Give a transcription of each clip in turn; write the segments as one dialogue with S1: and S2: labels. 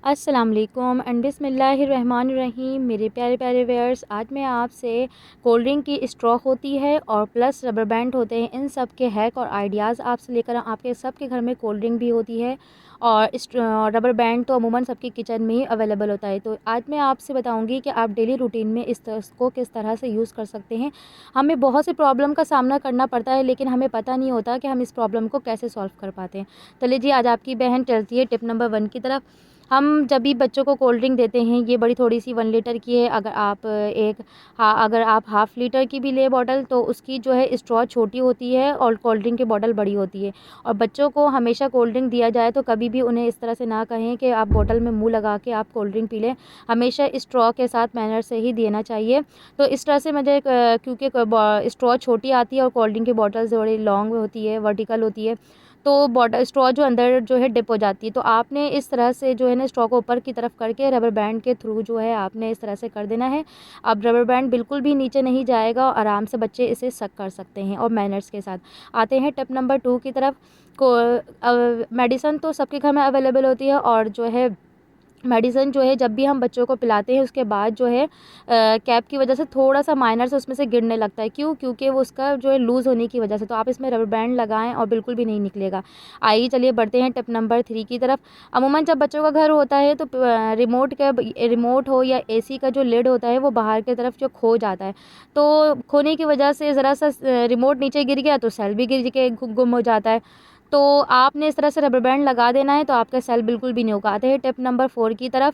S1: अस्सलाम वालेकुम एंड बिस्मिल्लाहिर्रहमानिर्रहीम। मेरे प्यारे प्यारे व्यूअर्स, आज मैं आपसे कोल्ड ड्रिंक की स्ट्रॉ होती है और प्लस रबर बैंड होते हैं, इन सब के हैक और आइडियाज़ आपसे लेकर आपके सबके घर में कोल्ड ड्रिंक भी होती है और रबर बैंड तो अमूमन सबके किचन में ही अवेलेबल होता है। तो आज मैं आपसे बताऊंगी कि आप डेली रूटीन में इसको किस तरह से यूज़ कर सकते हैं। हमें बहुत सी प्रॉब्लम का सामना करना पड़ता है, लेकिन हमें पता नहीं होता कि हम इस प्रॉब्लम को कैसे सॉल्व कर पाते हैं। तो लीजिए, आज आपकी बहन चलती है टिप नंबर 1 की तरफ। हम जब भी बच्चों को कोल्ड ड्रिंक देते हैं, ये बड़ी थोड़ी-सी 1 लीटर की है। अगर आप हाफ़ लीटर की भी लें बॉटल, तो उसकी जो है स्ट्रॉ छोटी होती है और कोल्ड ड्रिंक की बॉटल बड़ी होती है। और बच्चों को हमेशा कोल्ड ड्रिंक दिया जाए तो कभी भी उन्हें इस तरह से ना कहें कि आप बॉटल में मुँह लगा के आप कोल्ड ड्रिंक पी लें। हमेशा स्ट्रॉ के साथ मैनर से ही देना चाहिए। तो इस तरह से मुझे क्योंकि स्ट्रॉ छोटी आती है और कोल्ड ड्रिंक की बॉटल्स थोड़ी लॉन्ग होती है, वर्टिकल होती है, तो बॉटल स्ट्रॉ जो अंदर जो है डिप हो जाती है। तो आपने इस तरह से जो है ना स्ट्रॉ को ऊपर की तरफ करके रबर बैंड के थ्रू जो है आपने इस तरह से कर देना है। अब रबर बैंड बिल्कुल भी नीचे नहीं जाएगा और आराम से बच्चे इसे सक कर सकते हैं और मैनर्स के साथ। आते हैं टिप नंबर 2 की तरफ। मेडिसिन तो सबके घर में अवेलेबल होती है और जो है मेडिसिन जो है जब भी हम बच्चों को पिलाते हैं उसके बाद जो है कैप की वजह से थोड़ा-सा माइनर से उसमें से गिरने लगता है। क्यों? क्योंकि वो उसका जो है लूज़ होने की वजह से। तो आप इसमें रबर बैंड लगाएँ और बिल्कुल भी नहीं निकलेगा। आइए चलिए बढ़ते हैं टिप नंबर 3 की तरफ। अमूमन जब बच्चों का घर होता है तो रिमोट हो या एसी का जो लिड होता है वो बाहर की तरफ जो खो जाता है। तो खोने की वजह से ज़रा-सा रिमोट नीचे गिर गया तो सेल भी गिर के गुम हो जाता है। तो आपने इस तरह से रबर बैंड लगा देना है तो आपका सेल बिल्कुल भी नहीं होगा। आते हैं टिप नंबर 4 की तरफ।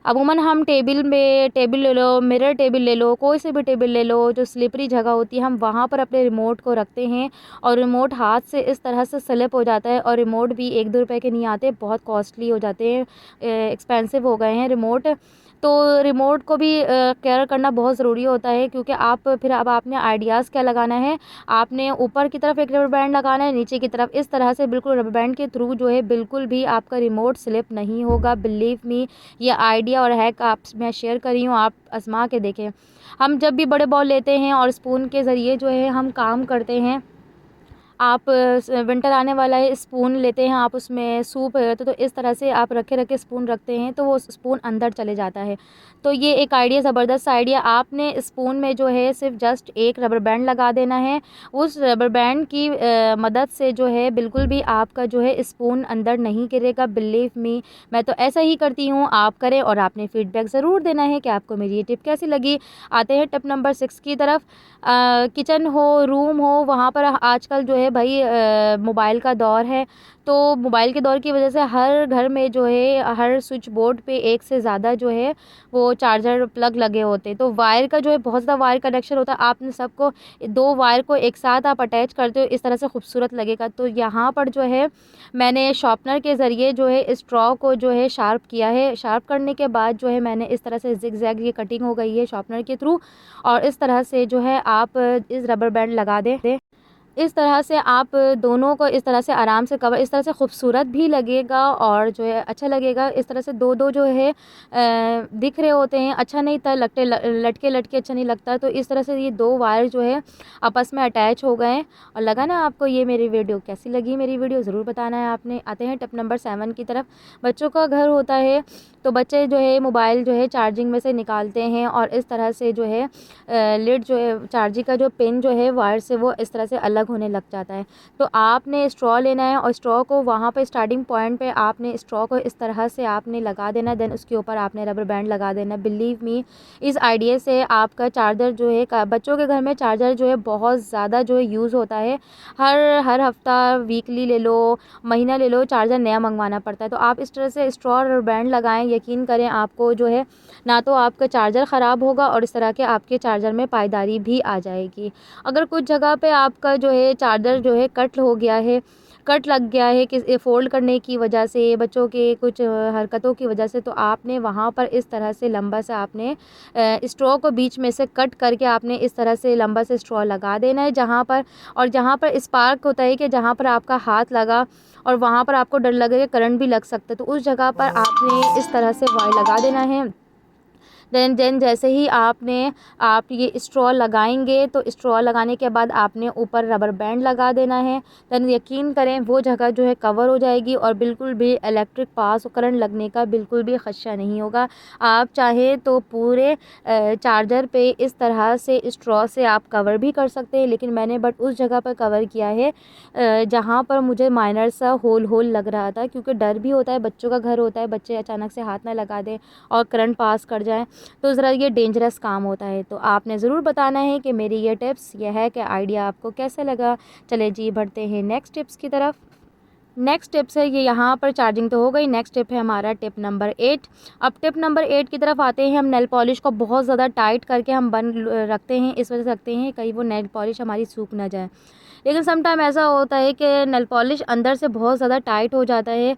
S1: अमूमन हम टेबल ले लो, मिरर टेबल ले लो, कोई से भी टेबल ले लो, जो स्लिपरी जगह होती है हम वहाँ पर अपने रिमोट को रखते हैं और रिमोट हाथ से इस तरह से स्लिप हो जाता है। और रिमोट भी 1-2 रुपए के नहीं आते, बहुत कॉस्टली हो जाते हैं, एक्सपेंसिव हो गए हैं रिमोट। तो रिमोट को भी केयर करना बहुत ज़रूरी होता है, क्योंकि अब आपने आइडियाज़ क्या लगाना है, आपने ऊपर की तरफ एक रबर बैंड लगाना है, नीचे की तरफ इस तरह से बिल्कुल रबर बैंड के थ्रू जो है बिल्कुल भी आपका रिमोट स्लिप नहीं होगा। बिलीव मी, ये आइडिया और हैक मैं शेयर कर रही हूँ, आप आज़मा के देखें। हम जब भी बड़े बाउल लेते हैं और स्पून के ज़रिए जो है हम काम करते हैं, आप विंटर आने वाला है, स्पून लेते हैं, आप उसमें सूप है तो इस तरह से आप रखे-रखे स्पून रखते हैं तो वो स्पून अंदर चले जाता है। तो ये एक आइडिया, ज़बरदस्त आइडिया। आपने स्पून में जो है सिर्फ़ जस्ट एक रबर बैंड लगा देना है। उस रबर बैंड की मदद से जो है बिल्कुल भी आपका जो है स्पून अंदर नहीं गिरेगा। बिलीव मी, मैं तो ऐसा ही करती हूँ, आप करें और आपने फ़ीडबैक ज़रूर देना है कि आपको मेरी ये टिप कैसी लगी। आते हैं टिप नंबर 6 की तरफ। किचन हो, रूम हो, वहाँ पर आजकल जो है भाई मोबाइल का दौर है। तो मोबाइल के दौर की वजह से हर घर में जो है हर स्विच बोर्ड पे एक से ज़्यादा जो है वो चार्जर प्लग लगे होते हैं। तो वायर का जो है बहुत ज़्यादा वायर कनेक्शन होता है। आपने सबको 2 वायर को एक साथ आप अटैच करते हो, इस तरह से खूबसूरत लगेगा। तो यहाँ पर जो है मैंने शार्पनर के ज़रिए जो है स्ट्रॉ को जो है शार्प किया है। शार्प करने के बाद जो है मैंने इस तरह से ज़िगज़ैग ये कटिंग हो गई है शार्पनर के थ्रू, और इस तरह से जो है आप इस रबर बैंड लगा दें। इस तरह से आप दोनों को इस तरह से आराम से कवर, इस तरह से खूबसूरत भी लगेगा और जो है अच्छा लगेगा। इस तरह से दो-दो जो है दिख रहे होते हैं, अच्छा नहीं था, लटके-लटके अच्छा नहीं लगता। तो इस तरह से ये 2 वायर जो है आपस में अटैच हो गए। और लगा ना आपको ये मेरी वीडियो कैसी लगी? मेरी वीडियो ज़रूर बताना है आपने। आते हैं टिप नंबर 7 की तरफ। बच्चों का घर होता है तो बच्चे जो है मोबाइल जो है चार्जिंग में से निकालते हैं और इस तरह से जो है लिड जो है चार्जिंग का जो पिन जो है वायर से वो इस तरह से अलग होने लग जाता है। तो आपने स्ट्रॉ लेना है और स्ट्रॉ को वहाँ पे स्टार्टिंग पॉइंट पे आपने स्ट्रॉ को इस तरह से आपने लगा देना, देन उसके ऊपर आपने रबर बैंड लगा देना। बिलीव मी, इस आइडिया से आपका चार्जर जो है बच्चों के घर में चार्जर जो है बहुत ज़्यादा जो है यूज़ होता है। हर हर हफ्ता, वीकली ले लो, महीना ले लो, चार्जर नया मंगवाना पड़ता है। तो आप इस तरह से स्ट्रॉ और बैंड लगाएँ, यकीन करें आपको जो है ना तो आपका चार्जर ख़राब होगा और इस तरह के आपके चार्जर में पायदारी भी आ जाएगी। अगर कुछ जगह पे आपका जो है चार्जर जो है कट हो गया है, कट लग गया है फ़ोल्ड करने की वजह से, बच्चों के कुछ हरकतों की वजह से, तो आपने वहाँ पर इस तरह से लंबा सा आपने स्ट्रॉ को बीच में से कट करके आपने इस तरह से लंबा से स्ट्रॉ लगा देना है जहाँ पर स्पार्क होता है कि जहाँ पर आपका हाथ लगा और वहाँ पर आपको डर लगेगा करंट भी लग सकता है, तो उस जगह पर आपने इस तरह से वायर लगा देना है। देन जैसे ही आप ये स्ट्रॉ लगाएंगे तो स्ट्रॉ लगाने के बाद आपने ऊपर रबर बैंड लगा देना है। देन यकीन करें वो जगह जो है कवर हो जाएगी और बिल्कुल भी इलेक्ट्रिक पास करंट लगने का बिल्कुल भी खदशा नहीं होगा। आप चाहें तो पूरे चार्जर पे इस तरह से स्ट्रॉ से आप कवर भी कर सकते हैं, लेकिन मैंने बट उस जगह पर कवर किया है जहाँ पर मुझे माइनर सा होल लग रहा था, क्योंकि डर भी होता है, बच्चों का घर होता है, बच्चे अचानक से हाथ ना लगा दें और करंट पास कर जाए तो ज़रा ये डेंजरस काम होता है। तो आपने ज़रूर बताना है कि मेरी ये टिप्स ये है कि आइडिया आपको कैसा लगा। चले जी बढ़ते हैं नेक्स्ट टिप्स की तरफ। नेक्स्ट टिप्स है ये, यहाँ पर चार्जिंग तो हो गई। नेक्स्ट टिप है हमारा टिप नंबर 8। अब टिप नंबर 8 की तरफ आते हैं। हम नेल पॉलिश को बहुत ज़्यादा टाइट करके हम बंद रखते हैं, इस वजह से रखते हैं कहीं वो नेल पॉलिश हमारी सूख ना जाए। लेकिन सम टाइम ऐसा होता है कि नेल पॉलिश अंदर से बहुत ज़्यादा टाइट हो जाता है,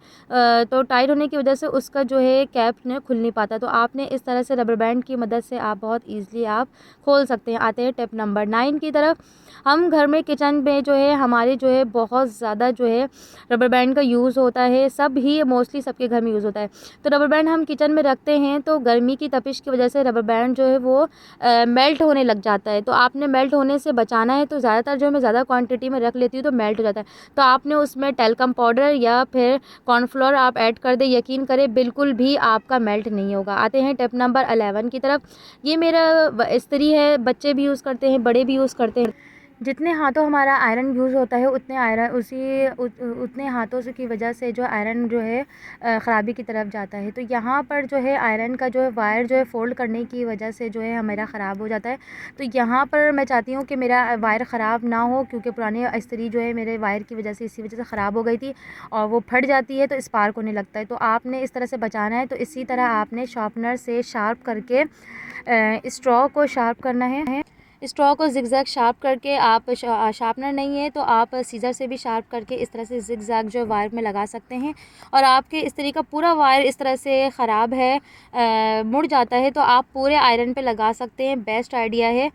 S1: तो टाइट होने की वजह से उसका जो है कैप ने खुल नहीं पाता। तो आपने इस तरह से रबर बैंड की मदद से आप बहुत ईज़िली आप खोल सकते हैं। आते हैं टिप नंबर 9 की तरफ। हम घर में किचन में जो है हमारे जो है बहुत ज़्यादा जो है रबर बैंड का यूज़ होता है, सब ही मोस्टली सबके घर में यूज़ होता है। तो रबर बैंड हम किचन में रखते हैं तो गर्मी की तपिश की वजह से रबर बैंड जो है वो मेल्ट होने लग जाता है। तो आपने मेल्ट होने से बचाना है, तो ज़्यादातर जो मैं ज़्यादा क्वांटिटी में रख लेती हूँ तो मेल्ट हो जाता है। तो आपने उसमें टेल्कम पाउडर या फिर कॉर्नफ्लोर आप ऐड कर दें, यकीन करें बिल्कुल भी आपका मेल्ट नहीं होगा। आते हैं टिप नंबर 11 की तरफ। ये मेरा इस्त्री है, बच्चे भी यूज़ करते हैं, बड़े भी यूज़ करते हैं। जितने हाथों हमारा आयरन यूज़ होता है उतने आयरन उतने हाथों से की वजह से जो आयरन जो है ख़राबी की तरफ जाता है। तो यहाँ पर जो है आयरन का जो है वायर जो है फ़ोल्ड करने की वजह से जो है मेरा ख़राब हो जाता है। तो यहाँ पर मैं चाहती हूँ कि मेरा वायर ख़राब ना हो, क्योंकि पुरानी इस्त्री जो है मेरे वायर की वजह से इसी वजह से ख़राब हो गई थी और वो फट जाती है तो स्पार्क होने लगता है। तो आपने इस तरह से बचाना है, तो इसी तरह आपने शार्पनर से शार्प करके स्ट्रॉ को शार्प करना है। स्ट्रॉ को ज़िगज़ैग शार्प करके आप शार्पनर नहीं है तो आप सीज़र से भी शार्प करके इस तरह से ज़िगज़ैग जो वायर में लगा सकते हैं। और आपके इस तरह का पूरा वायर इस तरह से ख़राब है, मुड़ जाता है, तो आप पूरे आयरन पे लगा सकते हैं। बेस्ट आइडिया है,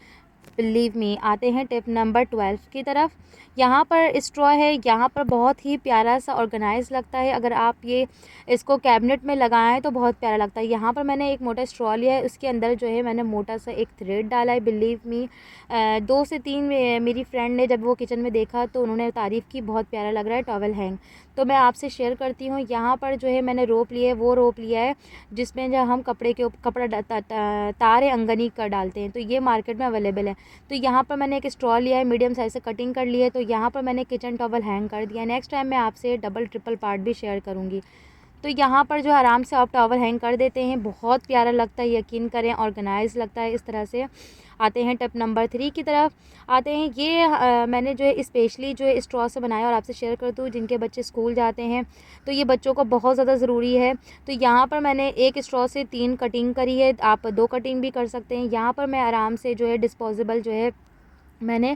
S1: बिलीव मी। आते हैं टिप नंबर 12 की तरफ। यहाँ पर स्ट्रॉ है, यहाँ पर बहुत ही प्यारा सा ऑर्गेनाइज लगता है। अगर आप ये इसको कैबिनेट में लगाएं तो बहुत प्यारा लगता है। यहाँ पर मैंने एक मोटा स्ट्रॉ लिया है, उसके अंदर जो है मैंने मोटा सा एक थ्रेड डाला है। बिलीव मी, 2 से 3 मेरी फ्रेंड ने जब वो किचन में देखा तो उन्होंने तारीफ़ की, बहुत प्यारा लग रहा है टॉवल हैंग। तो मैं आपसे शेयर करती हूँ। यहाँ पर जो है मैंने रोप लिया है, वो रोप लिया है जिसमें जब हम कपड़े के कपड़ा तारे अंगनी कर डालते हैं, तो ये मार्केट में अवेलेबल है। तो यहाँ पर मैंने एक स्ट्रॉ लिया है, मीडियम साइज़ से कटिंग कर ली है। तो यहाँ पर मैंने किचन टॉवल हैंग कर दिया। नेक्स्ट टाइम मैं आपसे डबल ट्रिपल पार्ट भी शेयर करूँगी। तो यहाँ पर जो आराम से आप टॉवल हैंग कर देते हैं, बहुत प्यारा लगता है, यकीन करें ऑर्गेनाइज लगता है इस तरह से। आते हैं टिप नंबर 3 की तरफ। आते हैं ये मैंने जो है स्पेशली जो है स्ट्रॉ से बनाया और आपसे शेयर करती हूँ। जिनके बच्चे स्कूल जाते हैं तो ये बच्चों को बहुत ज़्यादा ज़रूरी है। तो यहाँ पर मैंने एक स्ट्रॉ से 3 कटिंग करी है, आप 2 कटिंग भी कर सकते हैं। यहाँ पर मैं आराम से जो है डिस्पोजेबल जो है मैंने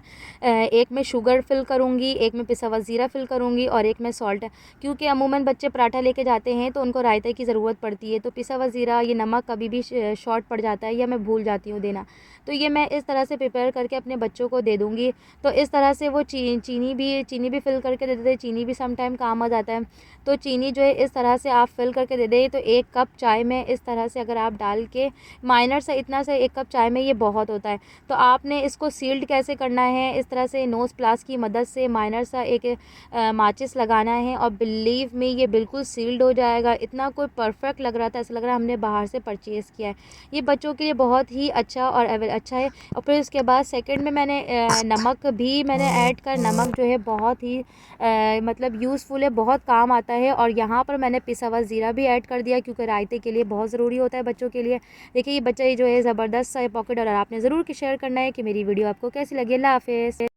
S1: एक में शुगर फ़िल करूँगी, एक में पिसा हुआ ज़ीरा फ़िल करूँगी और एक में सॉल्ट। क्योंकि अमूमन बच्चे पराठा लेके जाते हैं तो उनको रायते की ज़रूरत पड़ती है, तो पिसा हुआ ज़ीरा, ये नमक कभी भी शॉर्ट पड़ जाता है या मैं भूल जाती हूँ देना। तो ये मैं इस तरह से प्रिपेयर करके अपने बच्चों को दे दूँगी। तो इस तरह से वो चीनी भी फ़िल करके दे देते हैं, चीनी भी सम टाइम काम आ जाता है। तो चीनी जो है इस तरह से आप फ़िल करके दे दें, तो 1 कप चाय में इस तरह से अगर आप डाल के माइनर सा इतना सा 1 कप चाय में ये बहुत होता है। तो आपने इसको सील्ड कैसे करना है, इस तरह से नोज़ प्लास की मदद से माइनर सा एक माचिस लगाना है और बिलीव मी ये बिल्कुल सील्ड हो जाएगा। इतना कोई परफेक्ट लग रहा था, ऐसा लग रहा है हमने बाहर से परचेज़ किया है। ये बच्चों के लिए बहुत ही अच्छा और अच्छा है। और फिर उसके बाद सेकंड में मैंने नमक भी मैंने ऐड कर, नमक जो है बहुत ही मतलब यूज़फुल है, बहुत काम आता है। और यहाँ पर मैंने पिसा हुआ ज़ीरा भी ऐड कर दिया, क्योंकि रायते के लिए बहुत ज़रूरी होता है बच्चों के लिए। देखिए ये बच्चा जो है ज़बरदस्त सा पॉकेट। और आपने ज़रूर शेयर करना है कि मेरी वीडियो आपको कैसी लगी। अल्लाह हाफ़िज़।